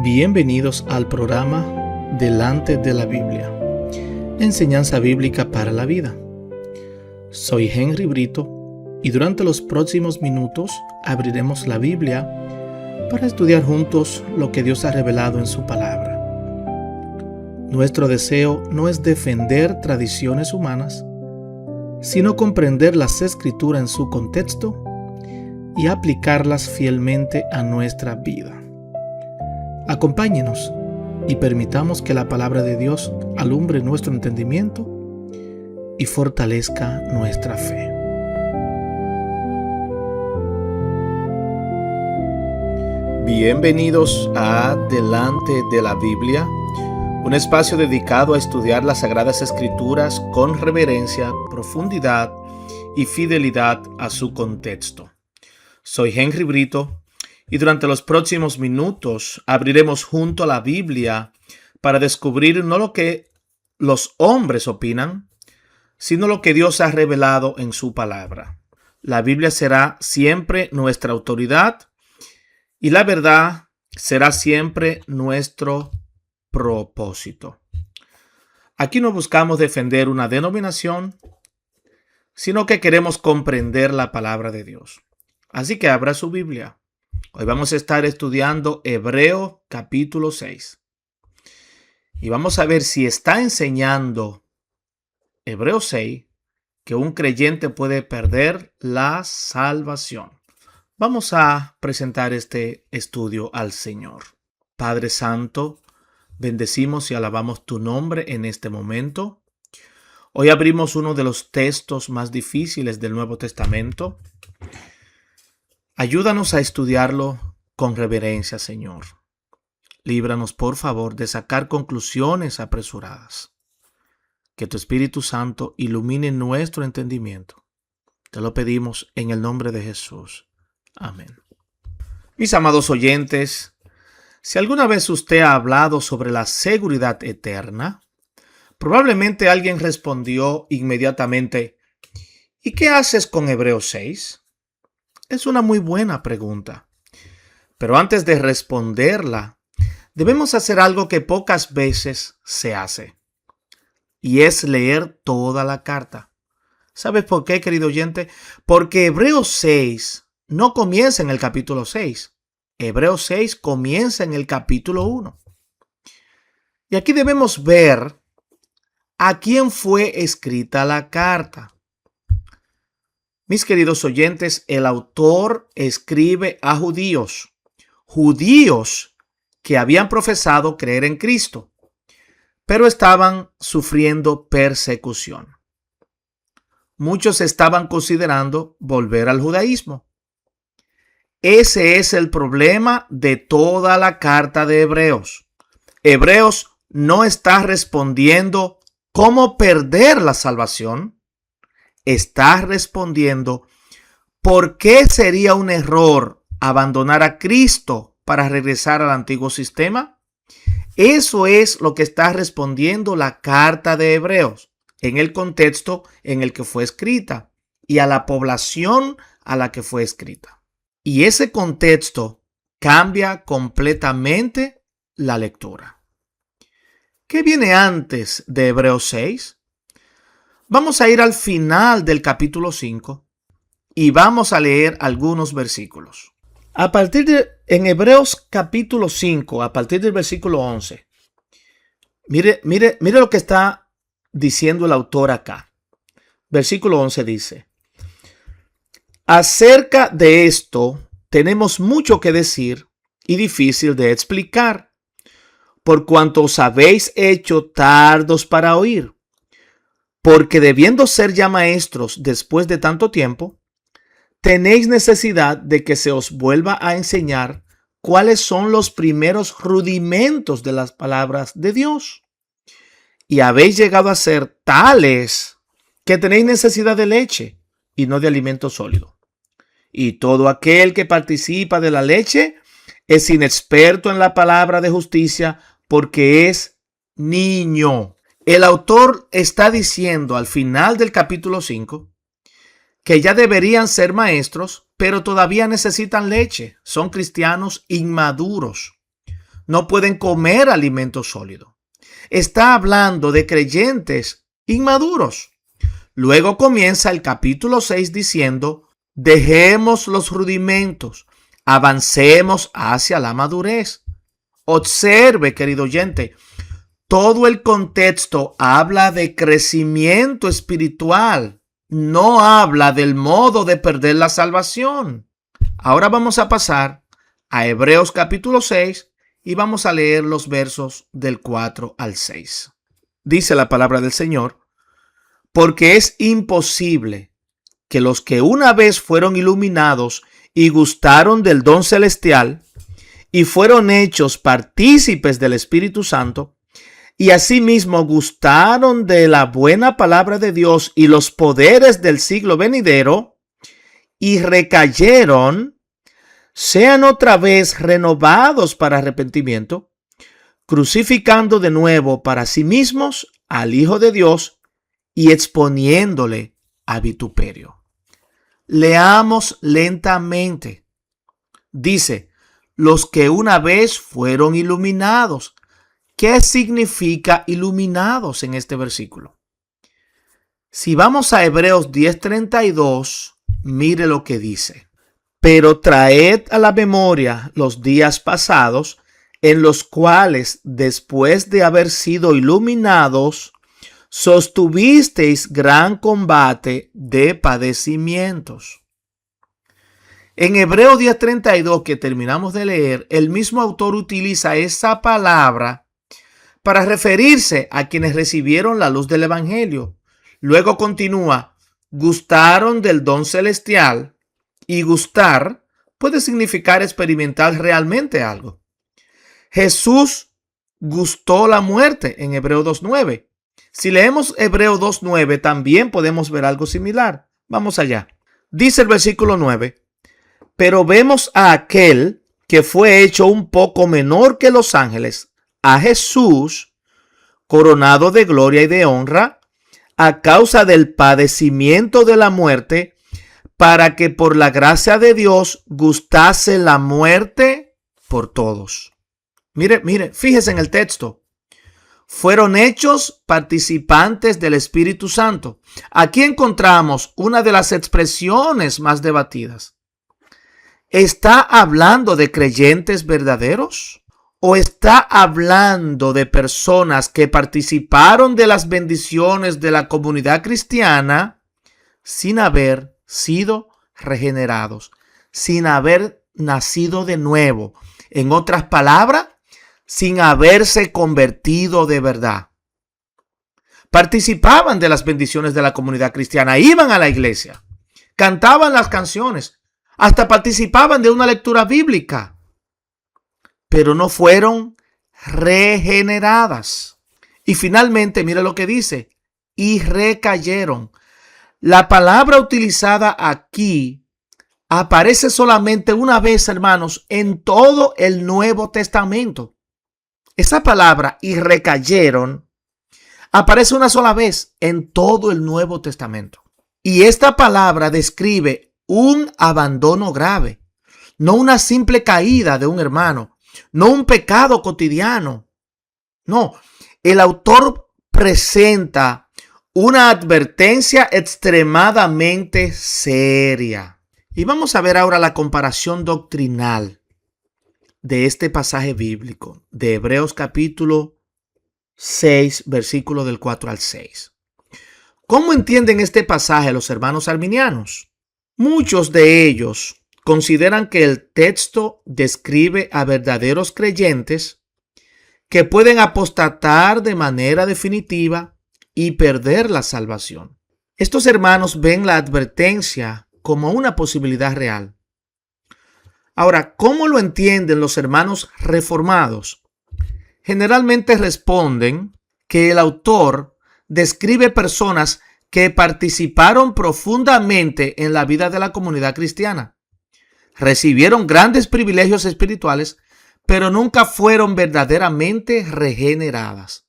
Bienvenidos al programa Delante de la Biblia, enseñanza bíblica para la vida. Soy Henry Brito y durante los próximos minutos abriremos la Biblia para estudiar juntos lo que Dios ha revelado en su palabra. Nuestro deseo no es defender tradiciones humanas, sino comprender las Escrituras en su contexto y aplicarlas fielmente a nuestra vida. Acompáñenos y permitamos que la palabra de Dios alumbre nuestro entendimiento y fortalezca nuestra fe. Bienvenidos a Delante de la Biblia, un espacio dedicado a estudiar las Sagradas Escrituras con reverencia, profundidad y fidelidad a su contexto. Soy Henry Brito y durante los próximos minutos abriremos junto a la Biblia para descubrir no lo que los hombres opinan, sino lo que Dios ha revelado en su palabra. La Biblia será siempre nuestra autoridad y la verdad será siempre nuestro propósito. Aquí no buscamos defender una denominación, sino que queremos comprender la palabra de Dios. Así que abra su Biblia. Hoy vamos a estar estudiando Hebreos capítulo 6. Y vamos a ver si está enseñando Hebreos 6 que un creyente puede perder la salvación. Vamos a presentar este estudio al Señor. Padre Santo, bendecimos y alabamos tu nombre en este momento. Hoy abrimos uno de los textos más difíciles del Nuevo Testamento. Ayúdanos a estudiarlo con reverencia, Señor. Líbranos, por favor, de sacar conclusiones apresuradas. Que tu Espíritu Santo ilumine nuestro entendimiento. Te lo pedimos en el nombre de Jesús. Amén. Mis amados oyentes, si alguna vez usted ha hablado sobre la seguridad eterna, probablemente alguien respondió inmediatamente: ¿y qué haces con Hebreos 6? Es una muy buena pregunta. Pero antes de responderla, debemos hacer algo que pocas veces se hace. Y es leer toda la carta. ¿Sabes por qué, querido oyente? Porque Hebreos 6 no comienza en el capítulo 6. Hebreos 6 comienza en el capítulo 1. Y aquí debemos ver a quién fue escrita la carta. Mis queridos oyentes, el autor escribe a judíos que habían profesado creer en Cristo, pero estaban sufriendo persecución. Muchos estaban considerando volver al judaísmo. Ese es el problema de toda la carta de Hebreos. Hebreos no está respondiendo cómo perder la salvación. Está respondiendo por qué sería un error abandonar a Cristo para regresar al antiguo sistema. Eso es lo que está respondiendo la carta de Hebreos en el contexto en el que fue escrita y a la población a la que fue escrita. Y ese contexto cambia completamente la lectura. ¿Qué viene antes de Hebreos 6? Vamos a ir al final del capítulo 5 y vamos a leer algunos versículos. En Hebreos capítulo 5, a partir del versículo 11, mire lo que está diciendo el autor acá. Versículo 11 dice: acerca de esto tenemos mucho que decir y difícil de explicar, por cuanto os habéis hecho tardos para oír. Porque debiendo ser ya maestros después de tanto tiempo, tenéis necesidad de que se os vuelva a enseñar cuáles son los primeros rudimentos de las palabras de Dios. Y habéis llegado a ser tales que tenéis necesidad de leche y no de alimento sólido. Y todo aquel que participa de la leche es inexperto en la palabra de justicia porque es niño. El autor está diciendo al final del capítulo 5 que ya deberían ser maestros, pero todavía necesitan leche. Son cristianos inmaduros. no pueden comer alimento sólido. Está hablando de creyentes inmaduros. Luego comienza el capítulo 6 diciendo: dejemos los rudimentos, avancemos hacia la madurez. Observe, querido oyente, todo el contexto habla de crecimiento espiritual, no habla del modo de perder la salvación. Ahora vamos a pasar a Hebreos capítulo 6 y vamos a leer los versos del 4 al 6. Dice la palabra del Señor: porque es imposible que los que una vez fueron iluminados y gustaron del don celestial y fueron hechos partícipes del Espíritu Santo, y asimismo gustaron de la buena palabra de Dios y los poderes del siglo venidero, y recayeron, sean otra vez renovados para arrepentimiento, crucificando de nuevo para sí mismos al Hijo de Dios y exponiéndole a vituperio. Leamos lentamente. Dice: los que una vez fueron iluminados. ¿Qué significa iluminados en este versículo? Si vamos a Hebreos 10:32, mire lo que dice: pero traed a la memoria los días pasados, en los cuales, después de haber sido iluminados, sostuvisteis gran combate de padecimientos. En Hebreos 10:32, que terminamos de leer, el mismo autor utiliza esa palabra para referirse a quienes recibieron la luz del Evangelio. Luego continúa: gustaron del don celestial, y gustar puede significar experimentar realmente algo. Jesús gustó la muerte en Hebreos 2:9. Si leemos Hebreos 2:9, también podemos ver algo similar. Vamos allá. Dice el versículo 9: pero vemos a aquel que fue hecho un poco menor que los ángeles, a Jesús, coronado de gloria y de honra, a causa del padecimiento de la muerte, para que por la gracia de Dios gustase la muerte por todos. Mire, fíjese en el texto. Fueron hechos participantes del Espíritu Santo. Aquí encontramos una de las expresiones más debatidas. ¿Está hablando de creyentes verdaderos? ¿O está hablando de personas que participaron de las bendiciones de la comunidad cristiana sin haber sido regenerados, sin haber nacido de nuevo? En otras palabras, sin haberse convertido de verdad. Participaban de las bendiciones de la comunidad cristiana, iban a la iglesia, cantaban las canciones, hasta participaban de una lectura bíblica, pero no fueron regeneradas. Y finalmente, mire lo que dice: y recayeron. La palabra utilizada aquí aparece solamente una vez, hermanos, en todo el Nuevo Testamento. Esa palabra, y recayeron, aparece una sola vez en todo el Nuevo Testamento. Y esta palabra describe un abandono grave, no una simple caída de un hermano, no un pecado cotidiano. No, el autor presenta una advertencia extremadamente seria. Y vamos a ver ahora la comparación doctrinal de este pasaje bíblico de Hebreos capítulo 6, versículo del 4 al 6. ¿Cómo entienden este pasaje los hermanos arminianos? Muchos de ellos consideran que el texto describe a verdaderos creyentes que pueden apostatar de manera definitiva y perder la salvación. Estos hermanos ven la advertencia como una posibilidad real. Ahora, ¿cómo lo entienden los hermanos reformados? Generalmente responden que el autor describe personas que participaron profundamente en la vida de la comunidad cristiana. Recibieron grandes privilegios espirituales, pero nunca fueron verdaderamente regeneradas.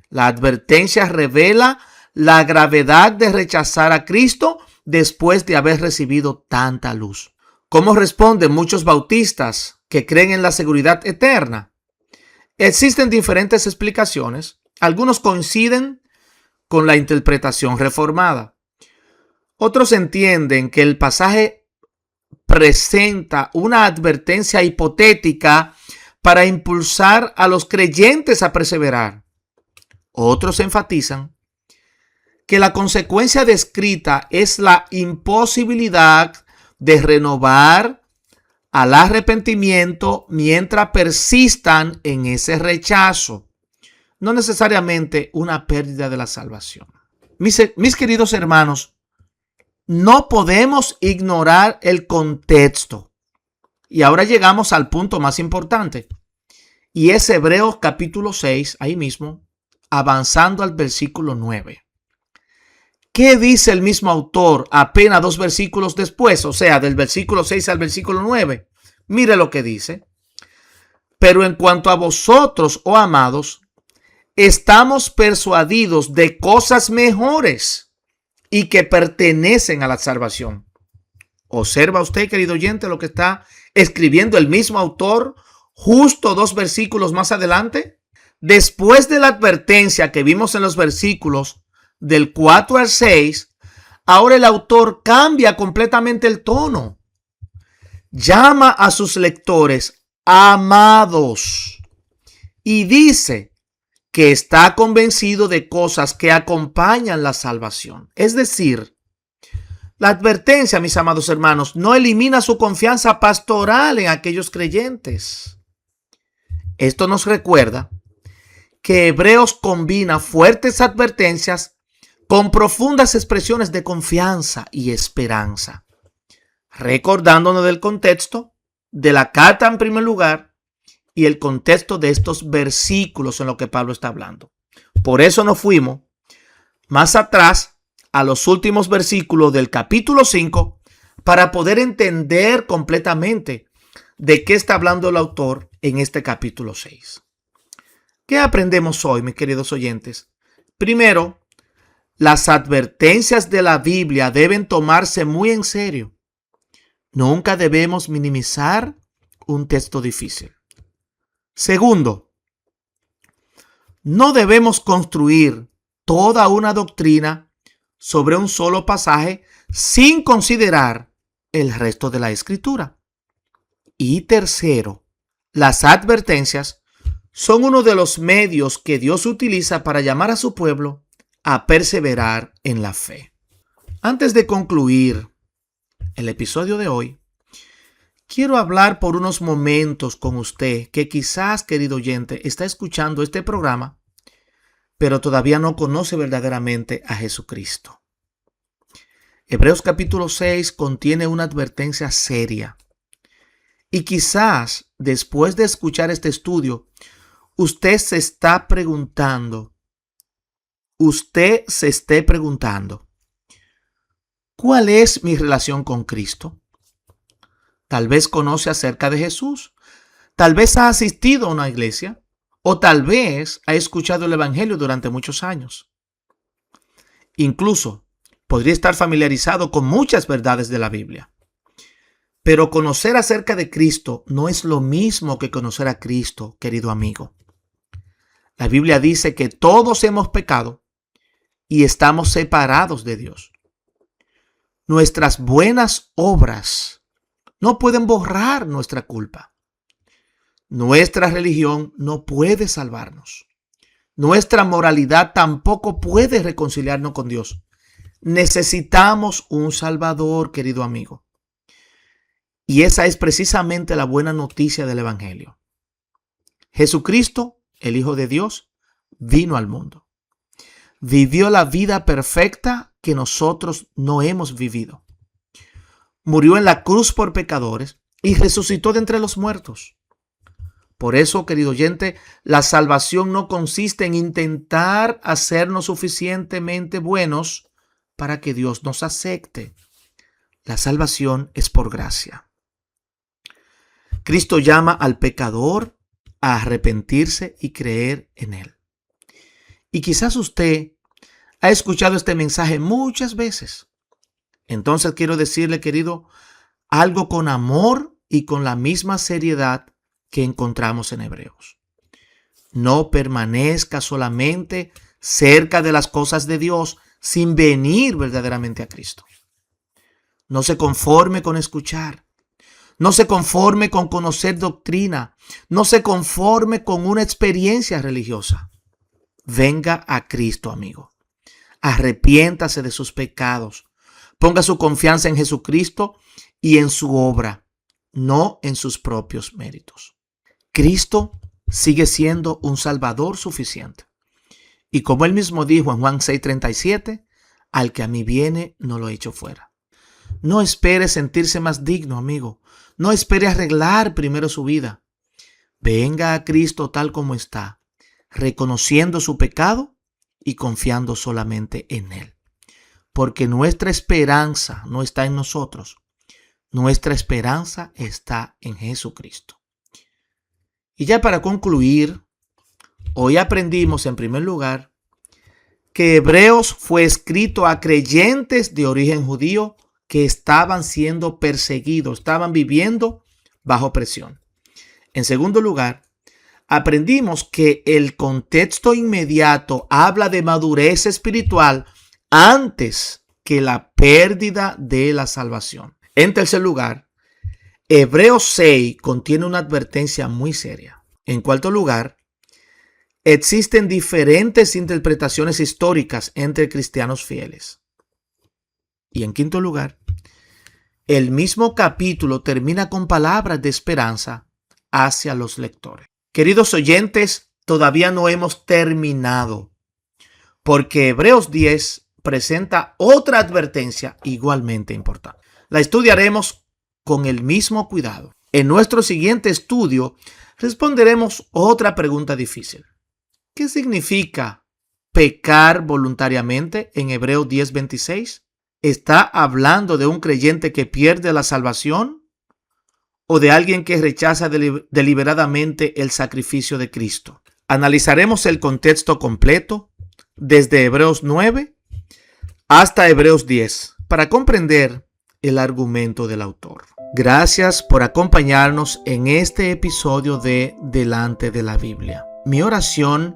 La advertencia revela la gravedad de rechazar a Cristo después de haber recibido tanta luz. ¿Cómo responden muchos bautistas que creen en la seguridad eterna? Existen diferentes explicaciones. Algunos coinciden con la interpretación reformada. Otros entienden que el pasaje presenta una advertencia hipotética para impulsar a los creyentes a perseverar. Otros enfatizan que la consecuencia descrita es la imposibilidad de renovar al arrepentimiento mientras persistan en ese rechazo, no necesariamente una pérdida de la salvación. Mis queridos hermanos, no podemos ignorar el contexto. Y ahora llegamos al punto más importante, y es Hebreos capítulo 6, ahí mismo, avanzando al versículo 9. ¿Qué dice el mismo autor apenas 2 versículos después? O sea, del versículo 6 al versículo 9. Mire lo que dice. Pero en cuanto a vosotros, oh amados, estamos persuadidos de cosas mejores y que pertenecen a la salvación. Observa usted, querido oyente, lo que está escribiendo el mismo autor justo 2 versículos más adelante. Después de la advertencia que vimos en los versículos del 4 al 6, ahora el autor cambia completamente el tono. Llama a sus lectores amados y dice que está convencido de cosas que acompañan la salvación. Es decir, la advertencia, mis amados hermanos, no elimina su confianza pastoral en aquellos creyentes. Esto nos recuerda que Hebreos combina fuertes advertencias con profundas expresiones de confianza y esperanza, recordándonos del contexto de la carta en primer lugar y el contexto de estos versículos en lo que Pablo está hablando. Por eso nos fuimos más atrás a los últimos versículos del capítulo 5 para poder entender completamente de qué está hablando el autor en este capítulo 6. ¿Qué aprendemos hoy, mis queridos oyentes? Primero, las advertencias de la Biblia deben tomarse muy en serio. Nunca debemos minimizar un texto difícil. Segundo, no debemos construir toda una doctrina sobre un solo pasaje sin considerar el resto de la escritura. Y tercero, las advertencias son uno de los medios que Dios utiliza para llamar a su pueblo a perseverar en la fe. Antes de concluir el episodio de hoy, quiero hablar por unos momentos con usted que quizás, querido oyente, está escuchando este programa, pero todavía no conoce verdaderamente a Jesucristo. Hebreos capítulo 6 contiene una advertencia seria. Y quizás, después de escuchar este estudio, usted se esté preguntando, ¿cuál es mi relación con Cristo? Tal vez conoce acerca de Jesús, tal vez ha asistido a una iglesia, o tal vez ha escuchado el Evangelio durante muchos años. Incluso podría estar familiarizado con muchas verdades de la Biblia. Pero conocer acerca de Cristo no es lo mismo que conocer a Cristo, querido amigo. La Biblia dice que todos hemos pecado y estamos separados de Dios. Nuestras buenas obras no pueden borrar nuestra culpa. Nuestra religión no puede salvarnos. Nuestra moralidad tampoco puede reconciliarnos con Dios. Necesitamos un Salvador, querido amigo. Y esa es precisamente la buena noticia del Evangelio. Jesucristo, el Hijo de Dios, vino al mundo. Vivió la vida perfecta que nosotros no hemos vivido. Murió en la cruz por pecadores y resucitó de entre los muertos. Por eso, querido oyente, la salvación no consiste en intentar hacernos suficientemente buenos para que Dios nos acepte. La salvación es por gracia. Cristo llama al pecador a arrepentirse y creer en Él. Y quizás usted ha escuchado este mensaje muchas veces. Entonces quiero decirle, querido, algo con amor y con la misma seriedad que encontramos en Hebreos. No permanezca solamente cerca de las cosas de Dios sin venir verdaderamente a Cristo. No se conforme con escuchar. No se conforme con conocer doctrina. No se conforme con una experiencia religiosa. Venga a Cristo, amigo. Arrepiéntase de sus pecados. Ponga su confianza en Jesucristo y en su obra, no en sus propios méritos. Cristo sigue siendo un Salvador suficiente. Y como él mismo dijo en Juan 6:37, al que a mí viene, no lo echo fuera. No espere sentirse más digno, amigo. No espere arreglar primero su vida. Venga a Cristo tal como está, reconociendo su pecado y confiando solamente en Él. Porque nuestra esperanza no está en nosotros. Nuestra esperanza está en Jesucristo. Y ya para concluir, hoy aprendimos en primer lugar que Hebreos fue escrito a creyentes de origen judío que estaban siendo perseguidos, estaban viviendo bajo presión. En segundo lugar, aprendimos que el contexto inmediato habla de madurez espiritual antes que la pérdida de la salvación. En tercer lugar, Hebreos 6 contiene una advertencia muy seria. En cuarto lugar, existen diferentes interpretaciones históricas entre cristianos fieles. Y en quinto lugar, el mismo capítulo termina con palabras de esperanza hacia los lectores. Queridos oyentes, todavía no hemos terminado, porque Hebreos 10 presenta otra advertencia igualmente importante. La estudiaremos con el mismo cuidado. En nuestro siguiente estudio responderemos otra pregunta difícil. ¿Qué significa pecar voluntariamente en Hebreos 10:26? ¿Está hablando de un creyente que pierde la salvación o de alguien que rechaza deliberadamente el sacrificio de Cristo? Analizaremos el contexto completo desde Hebreos 9 hasta Hebreos 10 para comprender el argumento del autor. Gracias por acompañarnos en este episodio de Delante de la Biblia. Mi oración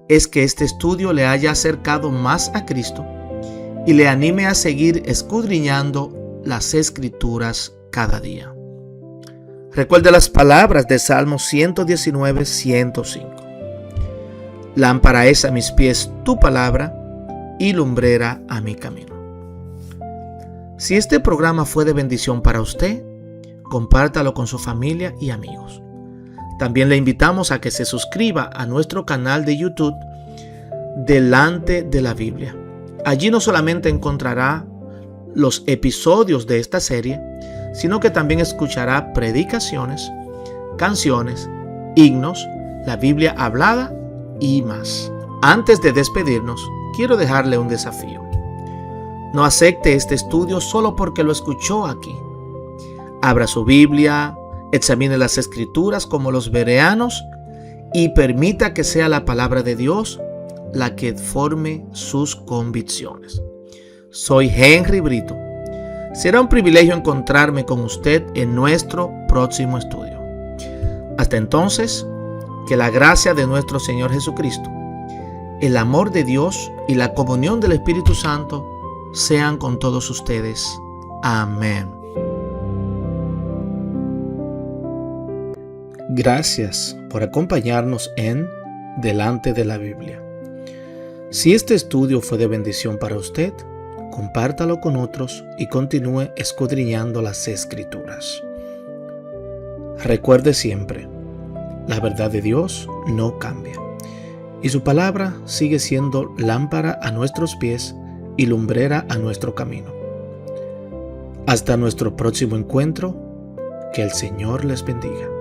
es que este estudio le haya acercado más a Cristo y le anime a seguir escudriñando las Escrituras cada día. Recuerde las palabras de Salmo 119, 105. Lámpara es a mis pies tu palabra y lumbrera a mi camino. Si este programa fue de bendición para usted, compártalo con su familia y amigos. También le invitamos a que se suscriba a nuestro canal de YouTube Delante de la Biblia. Allí no solamente encontrará los episodios de esta serie, sino que también escuchará predicaciones, canciones, himnos, la Biblia hablada y más. Antes de despedirnos, quiero dejarle un desafío. No acepte este estudio solo porque lo escuchó aquí. Abra su Biblia, examine las Escrituras como los bereanos y permita que sea la palabra de Dios la que forme sus convicciones. Soy Henry Brito. Será un privilegio encontrarme con usted en nuestro próximo estudio. Hasta entonces, que la gracia de nuestro Señor Jesucristo, el amor de Dios y la comunión del Espíritu Santo sean con todos ustedes. Amén. Gracias por acompañarnos en Delante de la Biblia. Si este estudio fue de bendición para usted, compártalo con otros y continúe escudriñando las Escrituras. Recuerde siempre, la verdad de Dios no cambia y su palabra sigue siendo lámpara a nuestros pies y lumbrera a nuestro camino. Hasta nuestro próximo encuentro, que el Señor les bendiga.